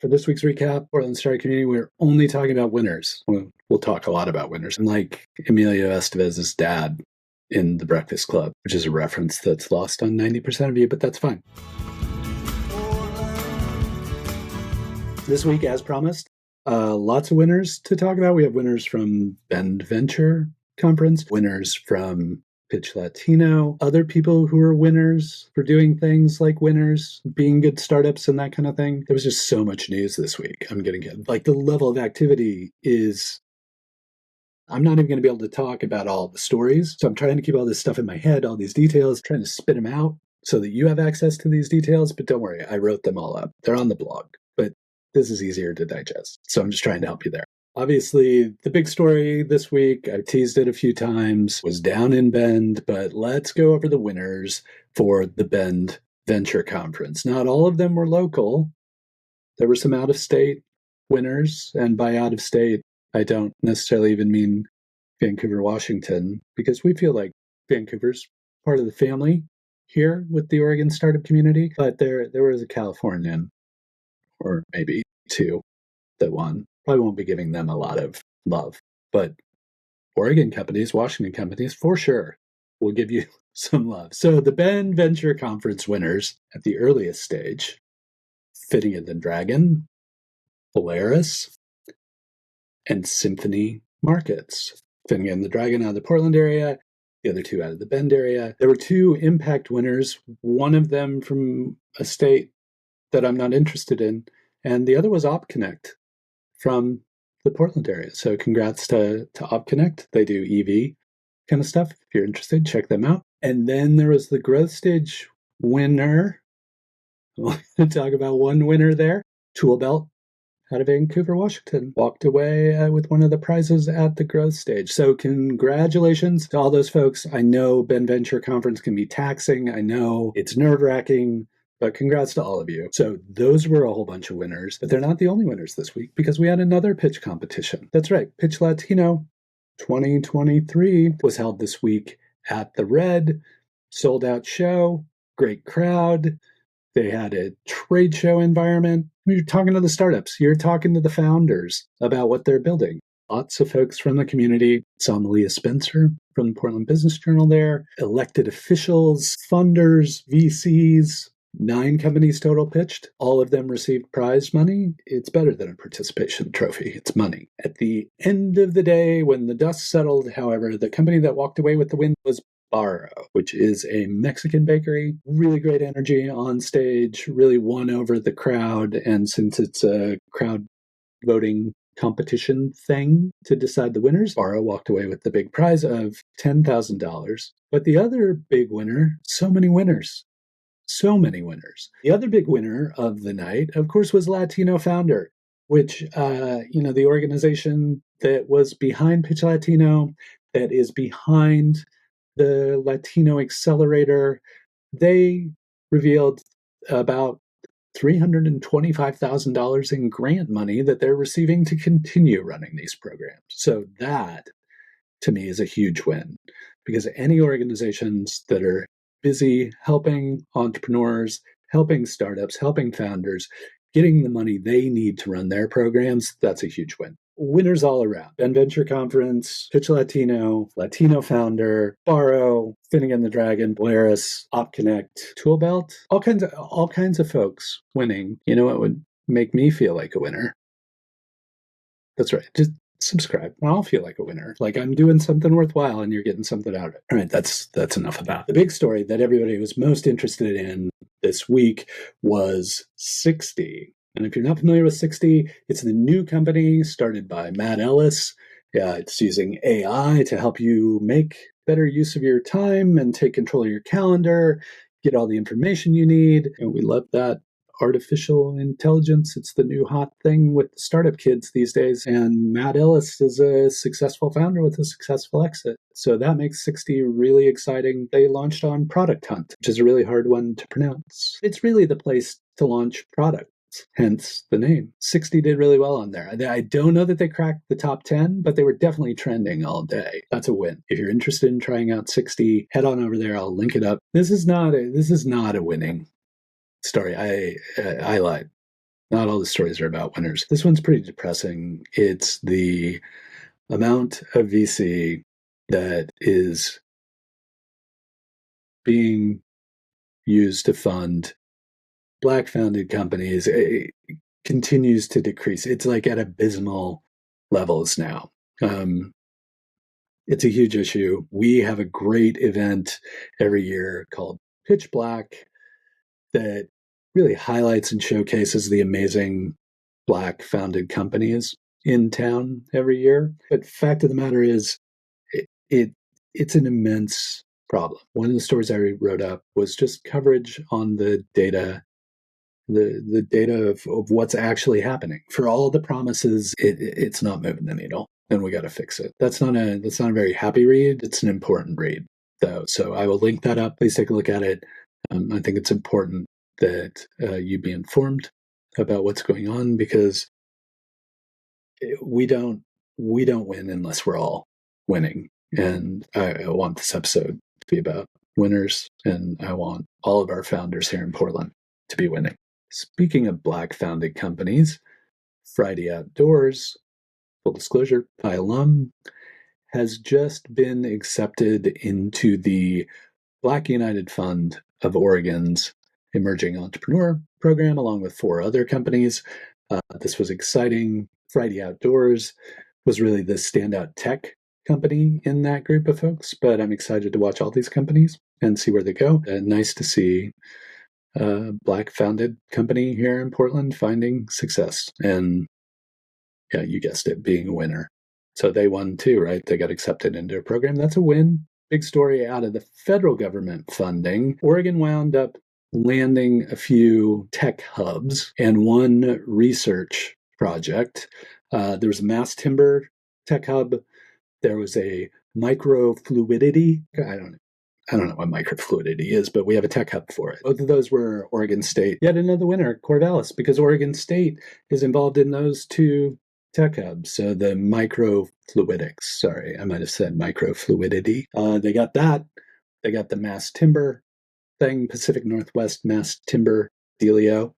For this week's recap, Portland Startup Community, we're only talking about winners. We'll talk a lot about winners. And like Emilio Estevez's dad in The Breakfast Club, which is a reference that's lost on 90% of you, but that's fine. This week, as promised, lots of winners to talk about. We have winners from Bend Venture Conference, winners from Pitch Latino, other people who are winners for doing things like winners, being good startups and that kind of thing. There was just so much news this week. I'm getting like the level of activity is, I'm not even going to be able to talk about all the stories. So I'm trying to keep all this stuff in my head, all these details, trying to spit them out so that you have access to these details. But don't worry, I wrote them all up. They're on the blog, but this is easier to digest. So I'm just trying to help you there. Obviously, the big story this week, I've teased it a few times, was down in Bend, but let's go over the winners for the Bend Venture Conference. Not all of them were local. There were some out-of-state winners, and by out-of-state, I don't necessarily even mean Vancouver, Washington, because we feel like Vancouver's part of the family here with the Oregon startup community, but there was a Californian, or maybe two, that won. Probably won't be giving them a lot of love, but Oregon companies, Washington companies, for sure, will give you some love. So the Bend Venture Conference winners at the earliest stage, Fitting in the Dragon, Polaris, and Symphony Markets. Fitting in the Dragon out of the Portland area, the other two out of the Bend area. There were two impact winners, one of them from a state that I'm not interested in, and the other was OpConnect from the Portland area. So congrats to OpConnect. They do EV kind of stuff. If you're interested, check them out. And then there was the growth stage winner. We'll talk about one winner there. Toolbelt out of Vancouver, Washington, walked away with one of the prizes at the growth stage. So congratulations to all those folks. I know Bend Venture Conference can be taxing. I know it's nerve-wracking. But congrats to all of you. So those were a whole bunch of winners, but they're not the only winners this week because we had another pitch competition. That's right. Pitch Latino 2023 was held this week at the Red. Sold out show, great crowd. They had a trade show environment. You're talking to the startups. You're talking to the founders about what they're building. Lots of folks from the community. Saw Malia Spencer from the Portland Business Journal there. Elected officials, funders, VCs. 9 companies total pitched. All of them received prize money. It's better than a participation trophy. It's money. At the end of the day, when the dust settled, however, the company that walked away with the win was Baro, which is a Mexican bakery. Really great energy on stage, really won over the crowd. And since it's a crowd voting competition thing to decide the winners, Baro walked away with the big prize of $10,000. But the other big winner, so many winners. So many winners. The other big winner of the night, of course, was Latino Founder, which, the organization that was behind Pitch Latino, that is behind the Latino Accelerator. They revealed about $325,000 in grant money that they're receiving to continue running these programs. So that, to me, is a huge win, because any organizations that are busy helping entrepreneurs, helping startups, helping founders, getting the money they need to run their programs, that's a huge win. Winners all around. Bend Venture Conference, Pitch Latino, Latino Founder, Baro, Fitting in the Dragon, Polaris, OpConnect, Toolbelt, all kinds of folks winning. You know what would make me feel like a winner? That's right. Just subscribe. I'll feel like a winner. Like I'm doing something worthwhile and you're getting something out of it. All right, that's enough about it. The big story that everybody was most interested in this week was 60. And if you're not familiar with 60, it's the new company started by Matt Ellis. It's using AI to help you make better use of your time and take control of your calendar, get all the information you need. And we love that. Artificial intelligence, it's the new hot thing with startup kids these days. And Matt Ellis is a successful founder with a successful exit. So that makes 60 really exciting. They launched on Product Hunt, which is a really hard one to pronounce. It's really the place to launch products, hence the name. 60 did really well on there. I don't know that they cracked the top 10, but they were definitely trending all day. That's a win. If you're interested in trying out 60, head on over there. I'll link it up. This is not a winning story. I lied. Not all the stories are about winners. This one's pretty depressing. It's the amount of VC that is being used to fund Black founded companies. It continues to decrease. It's like at abysmal levels now. It's a huge issue. We have a great event every year called Pitch Black that really highlights and showcases the amazing Black founded companies in town every year. But fact of the matter is, it's an immense problem. One of the stories I wrote up was just coverage on the data, the data of what's actually happening. For all of the promises, it's not moving the needle, and we got to fix it. That's not a very happy read. It's an important read, though. So I will link that up. Please take a look at it. I think it's important that you be informed about what's going on, because we don't win unless we're all winning. And I want this episode to be about winners, and I want all of our founders here in Portland to be winning. Speaking of Black founded companies, Fridie Outdoors, full disclosure, Pi alum, has just been accepted into the Black United Fund of Oregon's Emerging Entrepreneur Program, along with 4 other companies. This was exciting. Fridie Outdoors was really the standout tech company in that group of folks, but I'm excited to watch all these companies and see where they go. Nice to see a Black founded company here in Portland finding success. And yeah, you guessed it, being a winner. So they won too, right? They got accepted into a program. That's a win. Big story out of the federal government funding. Oregon wound up landing a few tech hubs and one research project. There was a mass timber tech hub. There was a microfluidity. I don't know what microfluidity is, but we have a tech hub for it. Both of those were Oregon State. Yet another winner, Corvallis, because Oregon State is involved in those 2 tech hubs. So the microfluidics, sorry, I might have said microfluidity. They got that. They got the mass timber thing, Pacific Northwest mass timber dealio.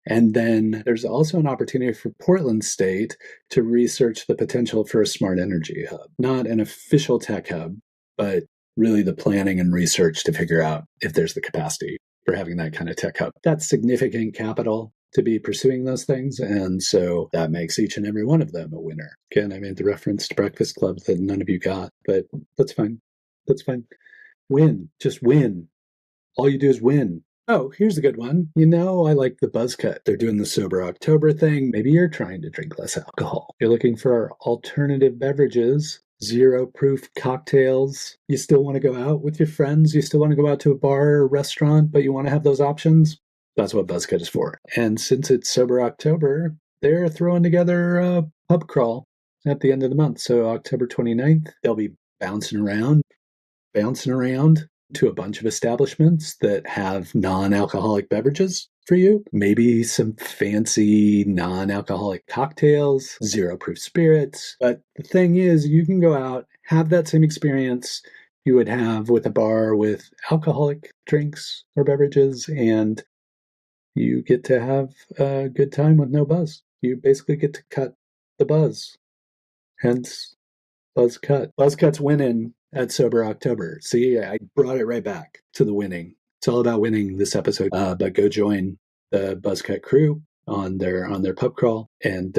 And then there's also an opportunity for Portland State to research the potential for a smart energy hub. Not an official tech hub, but really the planning and research to figure out if there's the capacity for having that kind of tech hub. That's significant capital to be pursuing those things. And so that makes each and every one of them a winner. Again, I made the reference to Breakfast Club that none of you got, but that's fine. That's fine. Win. Just win. All you do is win. Oh, here's a good one. I like the Buzzcutt. They're doing the Sober October thing. Maybe you're trying to drink less alcohol. You're looking for alternative beverages, 0 proof cocktails. You still want to go out with your friends. You still want to go out to a bar or restaurant, but you want to have those options. That's what Buzzcutt is for. And since it's Sober October, they're throwing together a pub crawl at the end of the month. So October 29th, they'll be bouncing around to a bunch of establishments that have non-alcoholic beverages for you. Maybe some fancy non-alcoholic cocktails, 0 proof spirits. But the thing is, you can go out, have that same experience you would have with a bar with alcoholic drinks or beverages, and you get to have a good time with no buzz. You basically get to cut the buzz. Hence, Buzzcutt. Buzzcutt's winning at Sober October. See, I brought it right back to the winning. It's all about winning this episode. But go join the Buzzcutt crew on their pub crawl and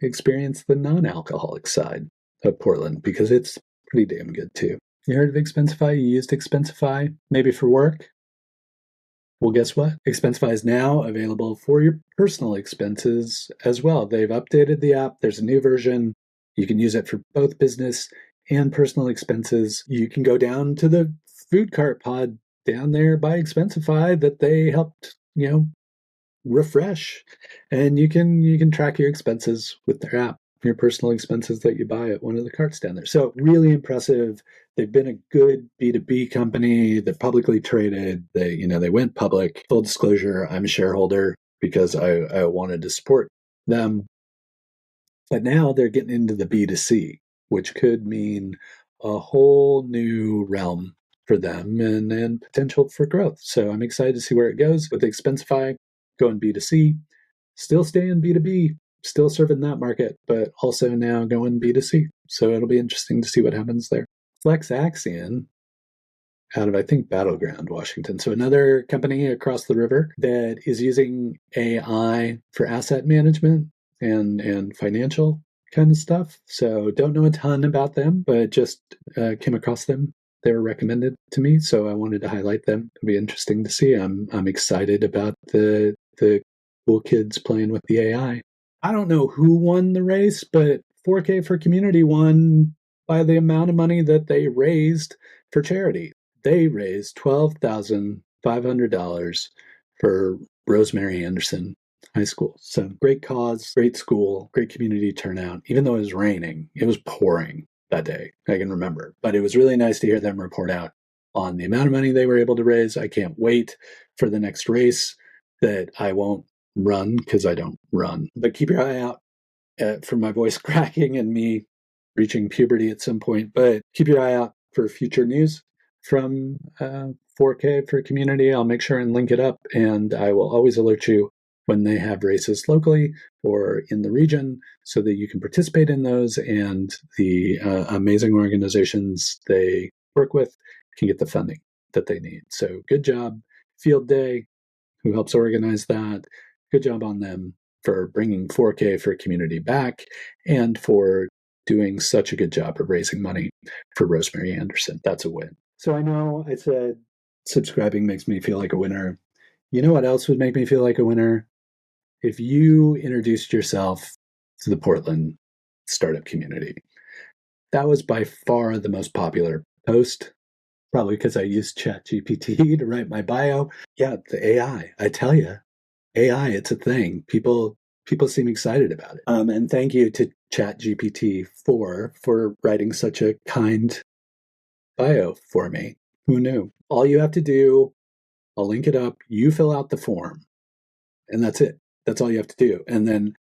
experience the non-alcoholic side of Portland, because it's pretty damn good too. You heard of Expensify? You used Expensify maybe for work? Well, guess what? Expensify is now available for your personal expenses as well. They've updated the app. There's a new version. You can use it for both business and personal expenses. You can go down to the food cart pod down there by Expensify that they helped, refresh, and you can track your expenses with their app, your personal expenses that you buy at one of the carts down there. So really impressive. They've been a good B2B company. They're publicly traded. They went public. Full disclosure, I'm a shareholder because I wanted to support them. But now they're getting into the B2C, which could mean a whole new realm for them and potential for growth. So I'm excited to see where it goes with Expensify going B2C. still staying B2B, still serving that market, but also now going B2C. So it'll be interesting to see what happens there. Flex Axion out of, I think, Battleground, Washington. So another company across the river that is using AI for asset management and financial kind of stuff. So don't know a ton about them, but just came across them. They were recommended to me, so I wanted to highlight them. It'll be interesting to see. I'm excited about the cool kids playing with the AI. I don't know who won the race, but 4K for Community won by the amount of money that they raised for charity. They raised $12,500 for Rosemary Anderson High School. So great cause, great school, great community turnout. Even though it was raining, it was pouring that day. I can remember. But it was really nice to hear them report out on the amount of money they were able to raise. I can't wait for the next race that I won't run because I don't run. But keep your eye out for my voice cracking and me reaching puberty at some point. But keep your eye out for future news from 4K for Community. I'll make sure and link it up, and I will always alert you when they have races locally or in the region so that you can participate in those, and the amazing organizations they work with can get the funding that they need. So good job, Field Day, who helps organize that. Good job on them for bringing 4K for Community back and for doing such a good job of raising money for Rosemary Anderson. That's a win. So I know I said subscribing makes me feel like a winner. You know what else would make me feel like a winner? If you introduced yourself to the Portland startup community. That was by far the most popular post, probably because I used ChatGPT to write my bio. Yeah, the AI, I tell you, AI, it's a thing. People seem excited about it. And thank you to ChatGPT for writing such a kind bio for me. Who knew? All you have to do, I'll link it up, you fill out the form, and that's it. That's all you have to do. And then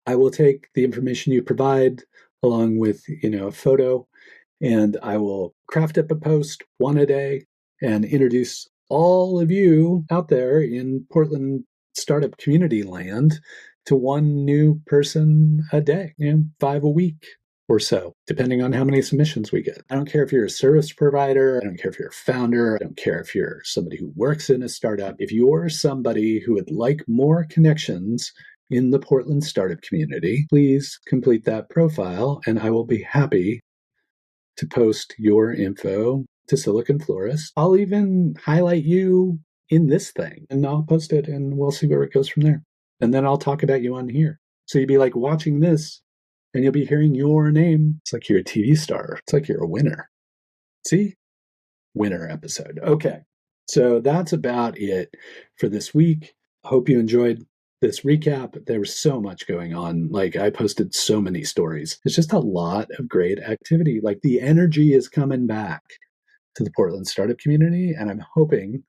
I will take the information you provide along with, a photo, and I will craft up a post one a day and introduce all of you out there in Portland startup community land to one new person a day, 5 a week or so, depending on how many submissions we get. I don't care if you're a service provider. I don't care if you're a founder. I don't care if you're somebody who works in a startup. If you're somebody who would like more connections in the Portland startup community, please complete that profile, and I will be happy to post your info to Silicon Florist. I'll even highlight you in this thing, and I'll post it, and we'll see where it goes from there. And then I'll talk about you on here. So you'd be like watching this, and you'll be hearing your name. It's like you're a TV star. It's like you're a winner. See? Winner episode. Okay. So that's about it for this week. Hope you enjoyed this recap. There was so much going on. Like, I posted so many stories. It's just a lot of great activity. Like, the energy is coming back to the Portland startup community. And I'm hoping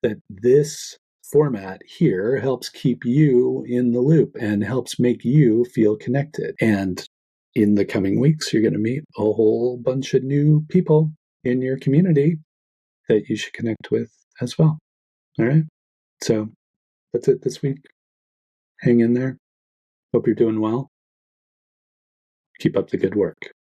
that this format here helps keep you in the loop and helps make you feel connected. And in the coming weeks, you're going to meet a whole bunch of new people in your community that you should connect with as well. All right. So that's it this week. Hang in there. Hope you're doing well. Keep up the good work.